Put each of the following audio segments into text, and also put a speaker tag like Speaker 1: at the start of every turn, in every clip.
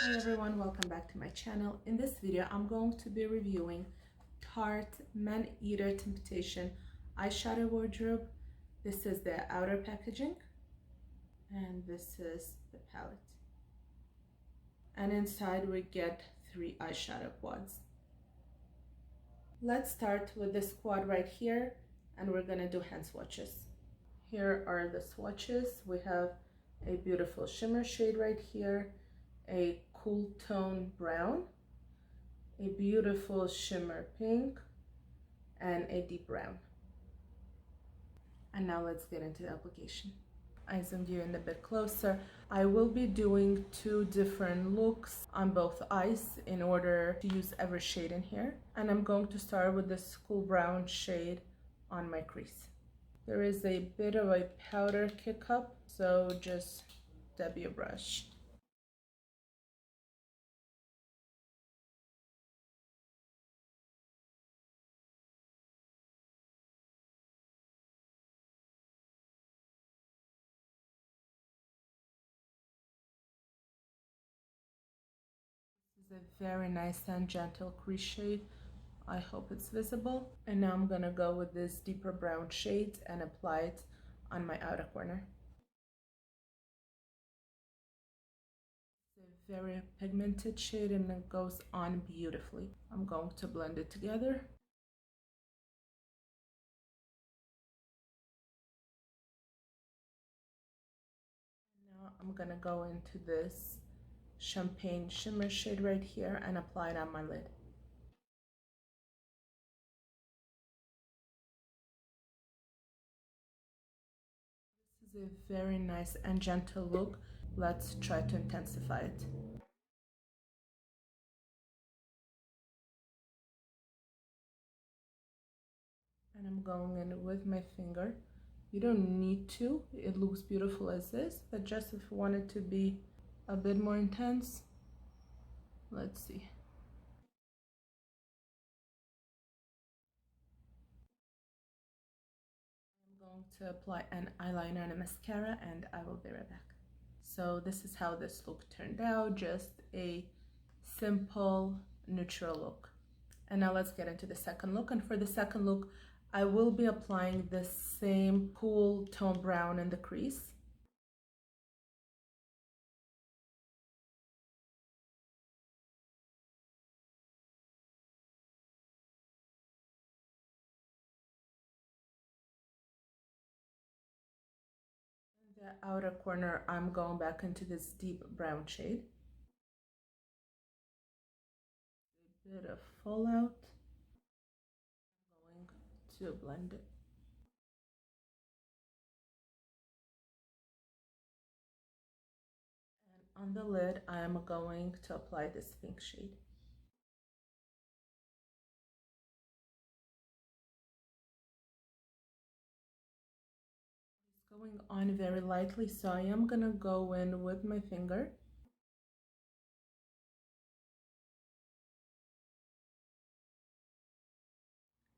Speaker 1: Hey everyone, welcome back to my channel. In this video, I'm going to be reviewing Tarte Maneater Temptation eyeshadow wardrobe. This is the outer packaging, and this is the palette. And inside we get 3 eyeshadow quads. Let's start with this quad right here, and we're gonna do hand swatches. Here are the swatches. We have a beautiful shimmer shade right here, a cool tone brown, a beautiful shimmer pink, and a deep brown. And now let's get into the application. I zoomed you in a bit closer. I will be doing 2 different looks on both eyes in order to use every shade in here. And I'm going to start with this cool brown shade on my crease. There is a bit of a powder kick up, so just dab your brush. This is a very nice and gentle crease shade. I hope it's visible. And now I'm gonna go with this deeper brown shade and apply it on my outer corner. It's a very pigmented shade and it goes on beautifully. I'm going to blend it together. Now I'm gonna go into this champagne shimmer shade right here and apply it on my lid. This is a very nice and gentle look. Let's try to intensify it. And I'm going in with my finger. You don't need to, it looks beautiful as is, but just if you want it to be a bit more intense, let's see. I'm going to apply an eyeliner and a mascara and I will be right back. So this is how this look turned out, just a simple neutral look. And now let's get into the second look. And for the second look, I will be applying the same cool tone brown in the crease. In the outer corner, I'm going back into this deep brown shade. A bit of fallout. I'm going to blend it. And on the lid, I am going to apply this pink shade. It's going on very lightly, so I am gonna go in with my finger.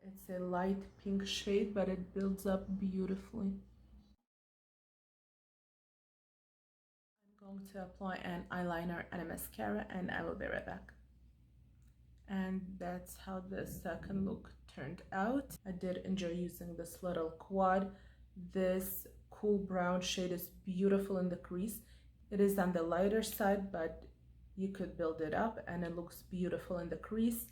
Speaker 1: It's a light pink shade, but it builds up beautifully. I'm going to apply an eyeliner and a mascara and I will be right back. And that's how the second look turned out. I did enjoy using this little quad. This cool brown shade is beautiful in the crease. It is on the lighter side, but you could build it up and it looks beautiful in the crease.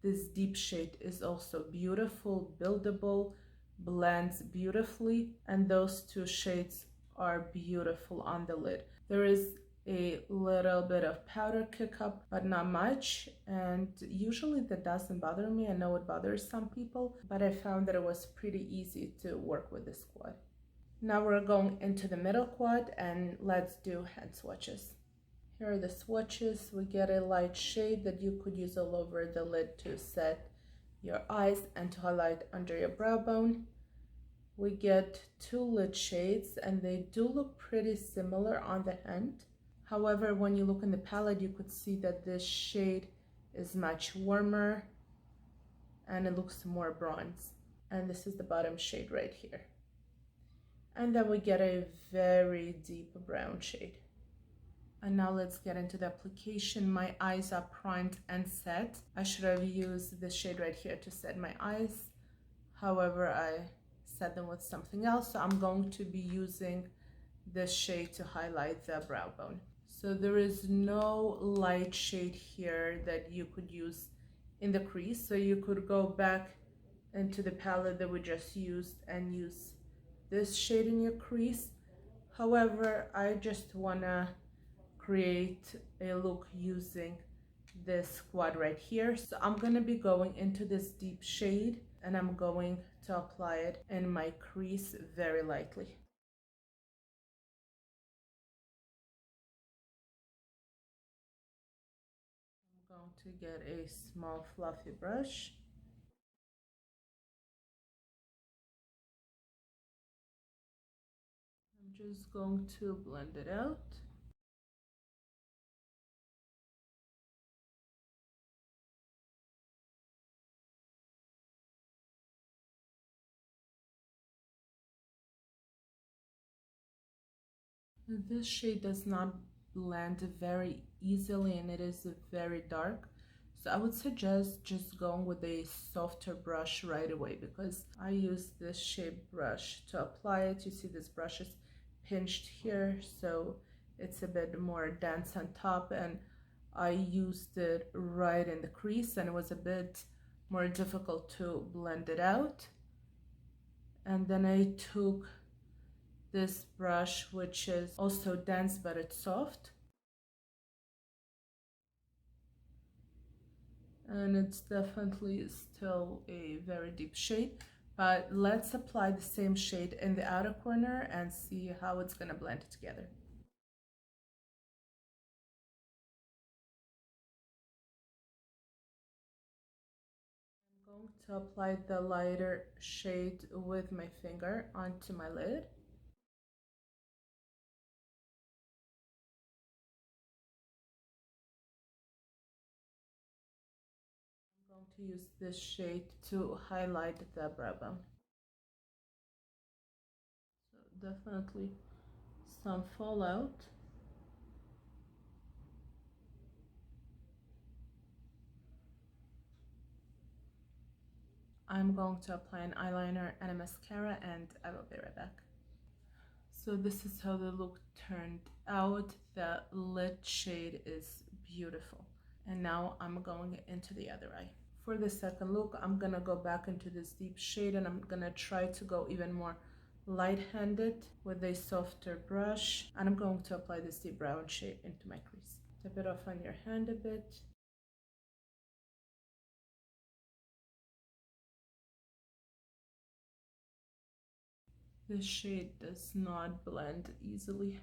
Speaker 1: This deep shade is also beautiful, buildable, blends beautifully, and those 2 shades are beautiful on the lid. There is a little bit of powder kick up, but not much, and usually that doesn't bother me. I know it bothers some people, but I found that it was pretty easy to work with this quad. Now we're going into the middle quad and let's do hand swatches. Here are the swatches. We get a light shade that you could use all over the lid to set your eyes and to highlight under your brow bone. We get 2 lid shades and they do look pretty similar on the hand. However, when you look in the palette, you could see that this shade is much warmer and it looks more bronze. And this is the bottom shade right here. And then we get a very deep brown shade. And now let's get into the application. My eyes are primed and set. I should have used this shade right here to set my eyes. However, I set them with something else. So I'm going to be using this shade to highlight the brow bone. So there is no light shade here that you could use in the crease. So you could go back into the palette that we just used and use this shade in your crease. However, I just wanna create a look using this quad right here. So I'm gonna be going into this deep shade and I'm going to apply it in my crease very lightly. I'm going to get a small fluffy brush. I'm just going to blend it out. This shade does not blend very easily and it is very dark. So I would suggest just going with a softer brush right away because I use this shape brush to apply it. You see this brush is pinched here, so it's a bit more dense on top, and I used it right in the crease and it was a bit more difficult to blend it out. And then I took this brush, which is also dense but it's soft, and it's definitely still a very deep shade, but let's apply the same shade in the outer corner and see how it's gonna blend together. I'm going to apply the lighter shade with my finger onto my lid. I'm going to use this shade to highlight the brow bone. So definitely some fallout. I'm going to apply an eyeliner and a mascara and I will be right back. So this is how the look turned out. The lid shade is beautiful. And now I'm going into the other eye. For the second look, I'm gonna go back into this deep shade and I'm gonna try to go even more light-handed with a softer brush. And I'm going to apply this deep brown shade into my crease. Tap it off on your hand a bit. This shade does not blend easily.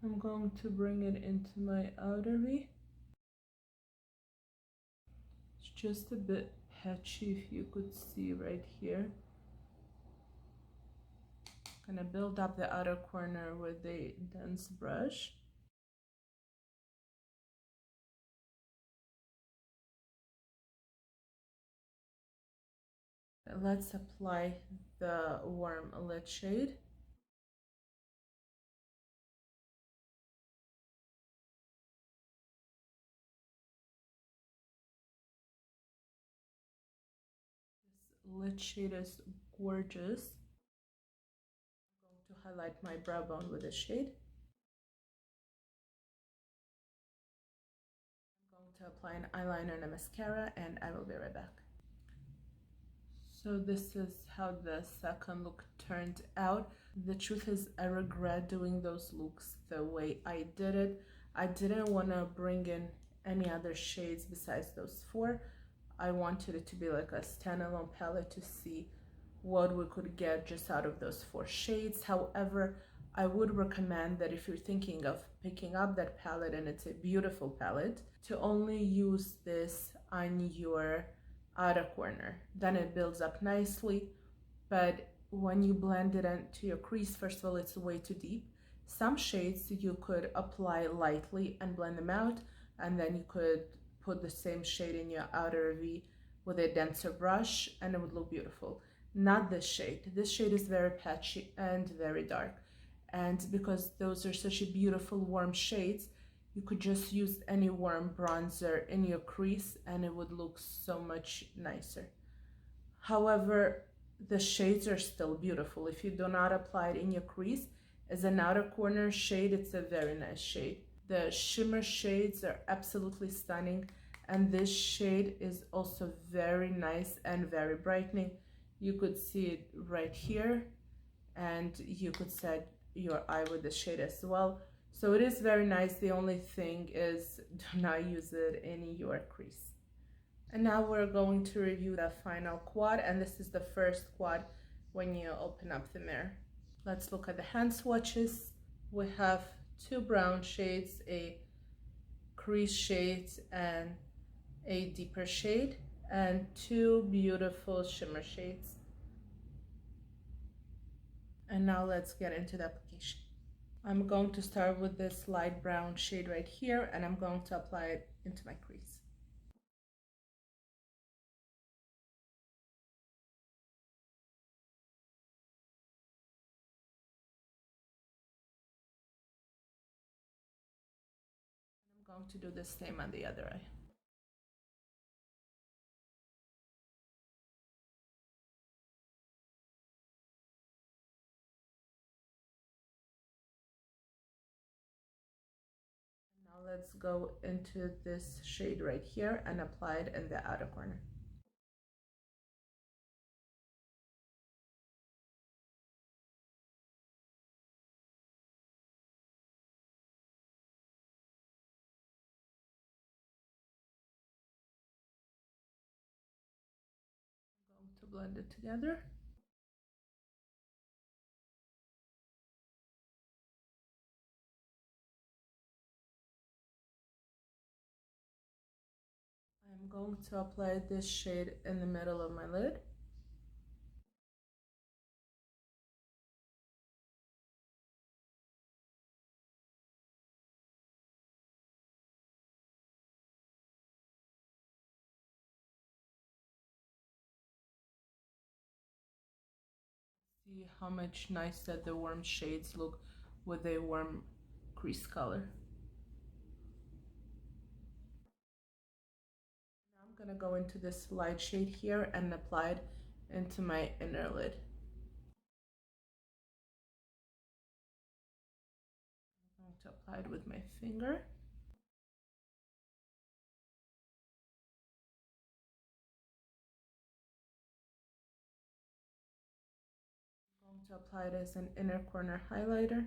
Speaker 1: I'm going to bring it into my outer V. It's just a bit patchy, if you could see right here. Gonna build up the outer corner with a dense brush. Let's apply the warm lid shade. This lid shade is gorgeous. I'm going to highlight my brow bone with this shade. I'm going to apply an eyeliner and a mascara and I will be right back. So this is how the second look turned out. The truth is I regret doing those looks the way I did it. I didn't want to bring in any other shades besides those four. I wanted it to be like a standalone palette to see what we could get just out of those four shades. However, I would recommend that if you're thinking of picking up that palette, and it's a beautiful palette, to only use this on your outer corner. Then it builds up nicely, but when you blend it into your crease, first of all, it's way too deep. Some shades you could apply lightly and blend them out, and then you could put the same shade in your outer V with a denser brush and it would look beautiful. Not this shade. This shade is very patchy and very dark. And because those are such a beautiful warm shades, you could just use any warm bronzer in your crease and it would look so much nicer. However, the shades are still beautiful. If you do not apply it in your crease, as an outer corner shade, it's a very nice shade. The shimmer shades are absolutely stunning, and this shade is also very nice and very brightening. You could see it right here, and you could set your eye with the shade as well. So it is very nice. The only thing is, do not use it in your crease. And now we're going to review the final quad, and this is the first quad when you open up the mirror. Let's look at the hand swatches. We have two brown shades, a crease shade and a deeper shade, and two beautiful shimmer shades. And now let's get into the application. I'm going to start with this light brown shade right here, and I'm going to apply it into my crease. I'm going to do the same on the other eye. Now let's go into this shade right here and apply it in the outer corner. I'm going to blend it together. I'm going to apply this shade in the middle of my lid. See how much nicer the warm shades look with a warm crease color. Now I'm gonna go into this light shade here and apply it into my inner lid. I'm going to apply it with my finger. I'm going to apply it as an inner corner highlighter.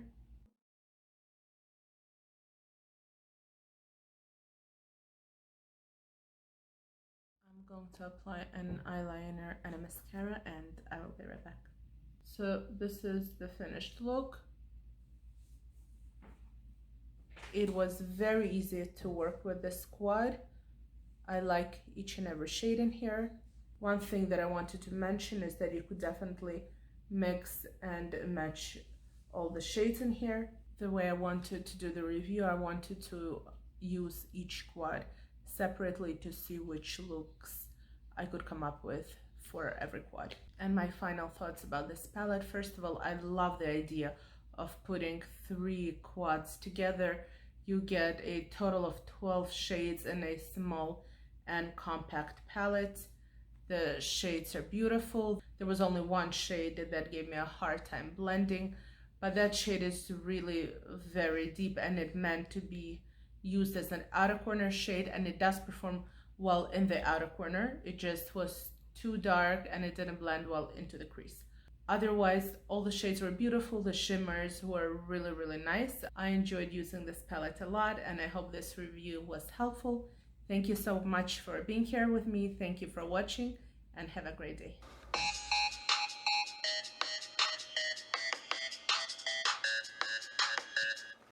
Speaker 1: I'm going to apply an eyeliner and a mascara, and I will be right back. So this is the finished look. It was very easy to work with this quad. I like each and every shade in here. One thing that I wanted to mention is that you could definitely mix and match all the shades in here. The way I wanted to do the review, I wanted to use each quad separately to see which looks I could come up with for every quad. And my final thoughts about this palette. First of all, I love the idea of putting 3 quads together. You get a total of 12 shades in a small and compact palette. The shades are beautiful. There was only one shade that gave me a hard time blending, but that shade is really very deep and it meant to be used as an outer corner shade, and it does perform well in the outer corner. It just was too dark and it didn't blend well into the crease. Otherwise, all the shades were beautiful. The shimmers were really, really nice. I enjoyed using this palette a lot, and I hope this review was helpful. Thank you so much for being here with me. Thank you for watching, and have a great day.